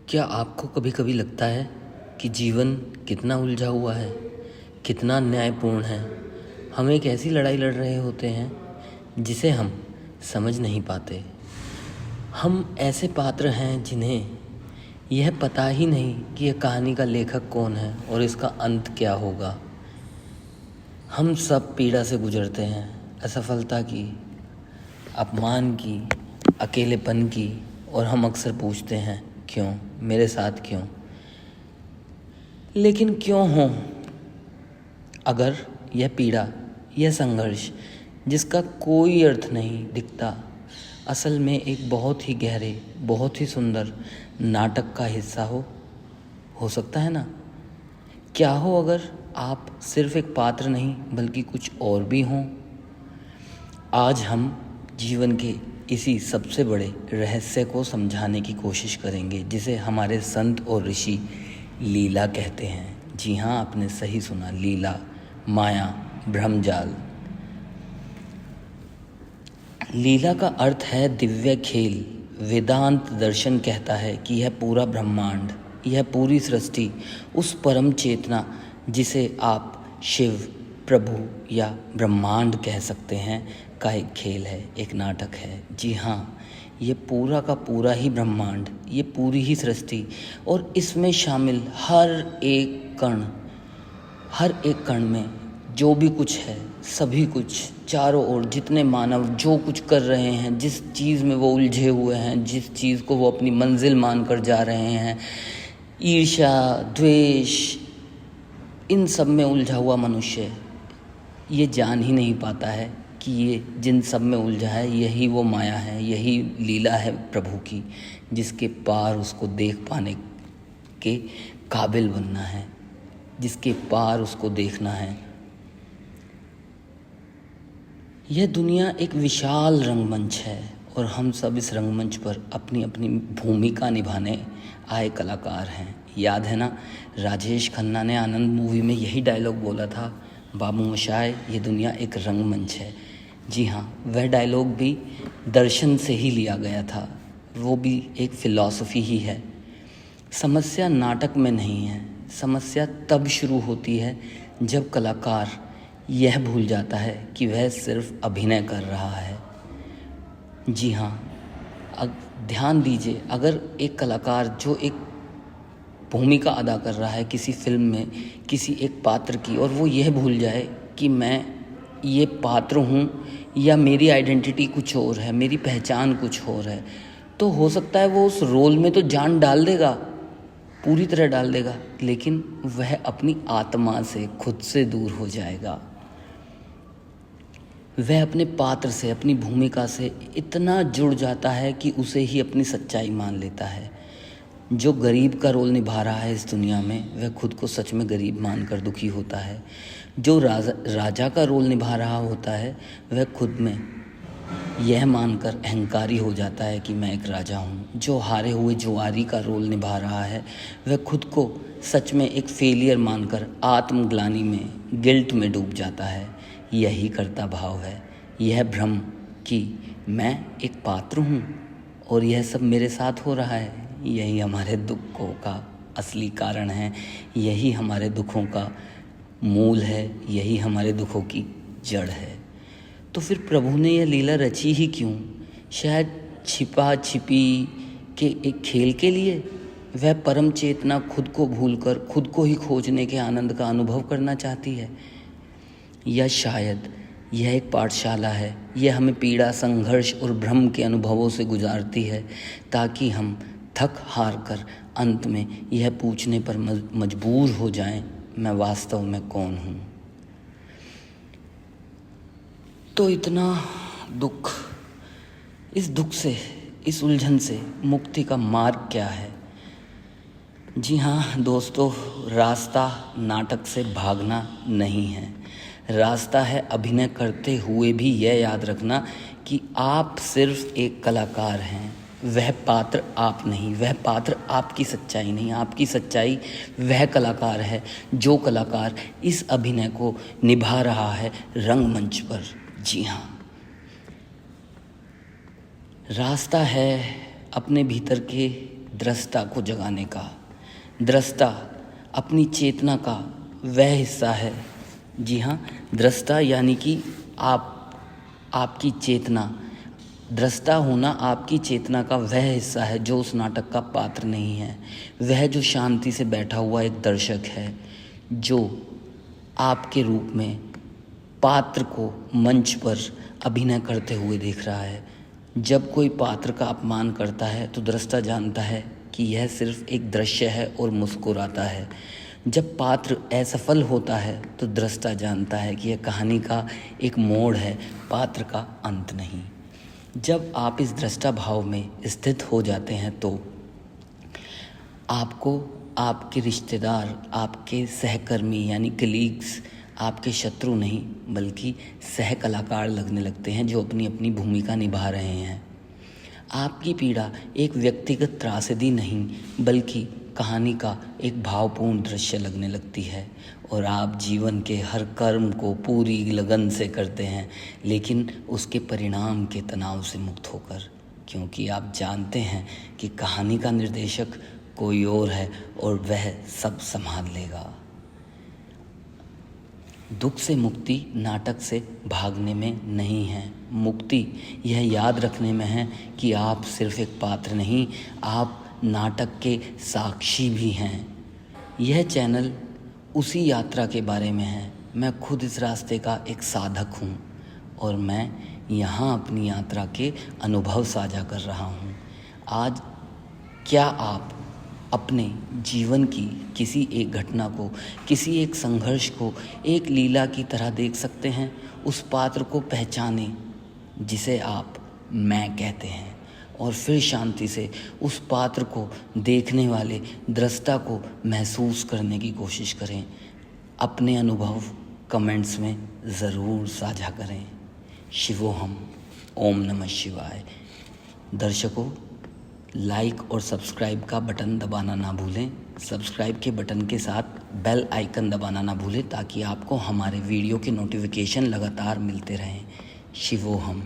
क्या आपको कभी कभी लगता है कि जीवन कितना उलझा हुआ है, कितना अन्यायपूर्ण है। हम एक ऐसी लड़ाई लड़ रहे होते हैं जिसे हम समझ नहीं पाते। हम ऐसे पात्र हैं जिन्हें यह पता ही नहीं कि यह कहानी का लेखक कौन है और इसका अंत क्या होगा। हम सब पीड़ा से गुजरते हैं, असफलता की, अपमान की, अकेलेपन की, और हम अक्सर पूछते हैं क्यों, मेरे साथ क्यों। लेकिन क्यों हो अगर यह पीड़ा, यह संघर्ष जिसका कोई अर्थ नहीं दिखता, असल में एक बहुत ही गहरे, बहुत ही सुंदर नाटक का हिस्सा हो सकता है ना। क्या हो अगर आप सिर्फ एक पात्र नहीं बल्कि कुछ और भी हों। आज हम जीवन के इसी सबसे बड़े रहस्य को समझाने की कोशिश करेंगे जिसे हमारे संत और ऋषि लीला कहते हैं। जी हाँ, आपने सही सुना, लीला, माया, भ्रमजाल। लीला का अर्थ है दिव्य खेल। वेदांत दर्शन कहता है कि यह पूरा ब्रह्मांड, यह पूरी सृष्टि उस परम चेतना जिसे आप शिव, प्रभु या ब्रह्मांड कह सकते हैं का एक खेल है, एक नाटक है। जी हाँ, ये पूरा का पूरा ही ब्रह्मांड, ये पूरी ही सृष्टि और इसमें शामिल हर एक कण में जो भी कुछ है, सभी कुछ, चारों ओर जितने मानव जो कुछ कर रहे हैं, जिस चीज़ में वो उलझे हुए हैं, जिस चीज़ को वो अपनी मंजिल मानकर जा रहे हैं, ईर्ष्या, द्वेष, इन सब में उलझा हुआ मनुष्य ये जान ही नहीं पाता है कि ये जिन सब में उलझा है यही वो माया है, यही लीला है प्रभु की, जिसके पार उसको देख पाने के काबिल बनना है, जिसके पार उसको देखना है। यह दुनिया एक विशाल रंगमंच है और हम सब इस रंगमंच पर अपनी अपनी भूमिका निभाने आए कलाकार हैं। याद है ना, राजेश खन्ना ने आनंद मूवी में यही डायलॉग बोला था, बाबू मोशाय ये दुनिया एक रंगमंच है। जी हाँ, वह डायलॉग भी दर्शन से ही लिया गया था, वो भी एक फ़िलॉसफी ही है। समस्या नाटक में नहीं है, समस्या तब शुरू होती है जब कलाकार यह भूल जाता है कि वह सिर्फ अभिनय कर रहा है। जी हाँ, ध्यान दीजिए, अगर एक कलाकार जो एक भूमिका अदा कर रहा है किसी फिल्म में, किसी एक पात्र की, और वो यह भूल जाए कि मैं ये पात्र हूँ या मेरी आइडेंटिटी कुछ और है, मेरी पहचान कुछ और है, तो हो सकता है वो उस रोल में तो जान डाल देगा, पूरी तरह डाल देगा, लेकिन वह अपनी आत्मा से, खुद से दूर हो जाएगा। वह अपने पात्र से, अपनी भूमिका से इतना जुड़ जाता है कि उसे ही अपनी सच्चाई मान लेता है। जो गरीब का रोल निभा रहा है इस दुनिया में, वह खुद को सच में गरीब मानकर दुखी होता है। जो राजा का रोल निभा रहा होता है, वह खुद में यह मानकर अहंकारी हो जाता है कि मैं एक राजा हूँ। जो हारे हुए जुआरी का रोल निभा रहा है, वह खुद को सच में एक फेलियर मानकर आत्मग्लानि में, गिल्ट में डूब जाता है। यही कर्ता भाव है, यह भ्रम कि मैं एक पात्र हूँ और यह सब मेरे साथ हो रहा है, यही हमारे दुखों का असली कारण है, यही हमारे दुखों का मूल है, यही हमारे दुखों की जड़ है। तो फिर प्रभु ने यह लीला रची ही क्यों? शायद छिपा छिपी के एक खेल के लिए। वह परम चेतना खुद को भूलकर खुद को ही खोजने के आनंद का अनुभव करना चाहती है, या शायद यह एक पाठशाला है। यह हमें पीड़ा, संघर्ष और भ्रम के अनुभवों से गुजारती है ताकि हम थक हार कर अंत में यह पूछने पर मजबूर हो जाएं, मैं वास्तव में कौन हूँ। तो इतना दुख, इस दुख से, इस उलझन से मुक्ति का मार्ग क्या है? जी हाँ दोस्तों, रास्ता नाटक से भागना नहीं है, रास्ता है अभिनय करते हुए भी यह याद रखना कि आप सिर्फ एक कलाकार हैं। वह पात्र आप नहीं, वह पात्र आपकी सच्चाई नहीं, आपकी सच्चाई वह कलाकार है जो कलाकार इस अभिनय को निभा रहा है रंगमंच पर। जी हाँ, रास्ता है अपने भीतर के दृष्टा को जगाने का। दृष्टा अपनी चेतना का वह हिस्सा है, जी हाँ, दृष्टा यानी कि आपकी चेतना, दृष्टा होना आपकी चेतना का वह हिस्सा है जो उस नाटक का पात्र नहीं है। वह जो शांति से बैठा हुआ एक दर्शक है, जो आपके रूप में पात्र को मंच पर अभिनय करते हुए देख रहा है। जब कोई पात्र का अपमान करता है तो दृष्टा जानता है कि यह सिर्फ एक दृश्य है और मुस्कुराता है। जब पात्र असफल होता है तो दृष्टा जानता है कि यह कहानी का एक मोड़ है, पात्र का अंत नहीं। जब आप इस दृष्टा भाव में स्थित हो जाते हैं तो आपको आपके रिश्तेदार, आपके सहकर्मी यानी कलीग्स आपके शत्रु नहीं बल्कि सह कलाकार लगने लगते हैं, जो अपनी अपनी भूमिका निभा रहे हैं। आपकी पीड़ा एक व्यक्तिगत त्रासदी नहीं बल्कि कहानी का एक भावपूर्ण दृश्य लगने लगती है और आप जीवन के हर कर्म को पूरी लगन से करते हैं, लेकिन उसके परिणाम के तनाव से मुक्त होकर, क्योंकि आप जानते हैं कि कहानी का निर्देशक कोई और है और वह सब संभाल लेगा। दुख से मुक्ति नाटक से भागने में नहीं है, मुक्ति यह याद रखने में है कि आप सिर्फ एक पात्र नहीं, आप नाटक के साक्षी भी हैं। यह चैनल उसी यात्रा के बारे में है। मैं खुद इस रास्ते का एक साधक हूँ और मैं यहाँ अपनी यात्रा के अनुभव साझा कर रहा हूँ। आज क्या आप अपने जीवन की किसी एक घटना को, किसी एक संघर्ष को एक लीला की तरह देख सकते हैं? उस पात्र को पहचानें जिसे आप मैं कहते हैं और फिर शांति से उस पात्र को देखने वाले दृष्टा को महसूस करने की कोशिश करें। अपने अनुभव कमेंट्स में ज़रूर साझा करें। शिवोहम, ओम नमः शिवाय। दर्शकों, लाइक और सब्सक्राइब का बटन दबाना ना भूलें। सब्सक्राइब के बटन के साथ बेल आइकन दबाना ना भूलें ताकि आपको हमारे वीडियो के नोटिफिकेशन लगातार मिलते रहें। शिवोहम।